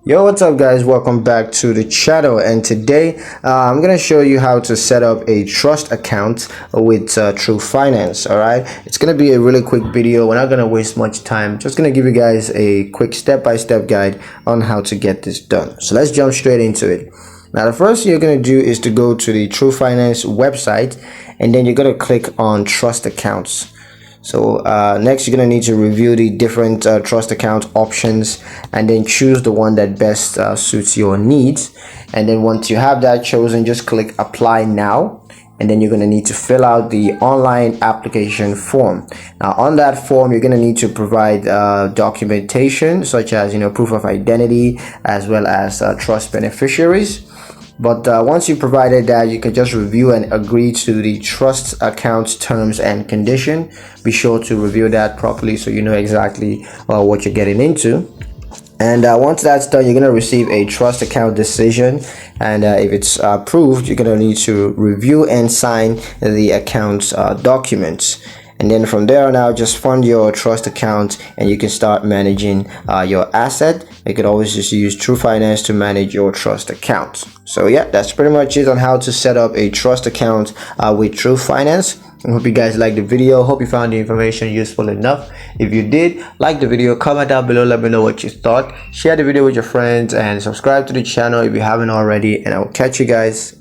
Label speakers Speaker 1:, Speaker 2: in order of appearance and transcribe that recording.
Speaker 1: Yo, what's up guys? Welcome back to the channel, and today I'm gonna show you how to set up a trust account with Twoguysfinance. All right, it's gonna be a really quick video. We're not gonna waste much time. Just gonna give you guys a quick step-by-step guide on how to get this done. So let's jump straight into it. Now the first thing you're gonna do is to go to the Twoguysfinance website, and then you're gonna click on trust accounts. So next you're going to need to review the different trust account options and then choose the one that best suits your needs. And then once you have that chosen, just click apply now, and then you're going to need to fill out the online application form. Now on that form you're going to need to provide documentation such as proof of identity as well as trust beneficiaries. But once you provided that, you can just review and agree to the trust account terms and condition. Be sure to review that properly so you know exactly what you're getting into. And once that's done, you're going to receive a trust account decision. And if it's approved, you're going to need to review and sign the account's documents. And then from there on out, just fund your trust account and you can start managing your asset. You could always just use Twoguysfinance to manage your trust account. So yeah, that's pretty much it on how to set up a trust account with Twoguysfinance. I hope you guys liked the video. Hope you found the information useful enough. If you did, like the video, comment down below, let me know what you thought. Share the video with your friends and subscribe to the channel if you haven't already, and I will catch you guys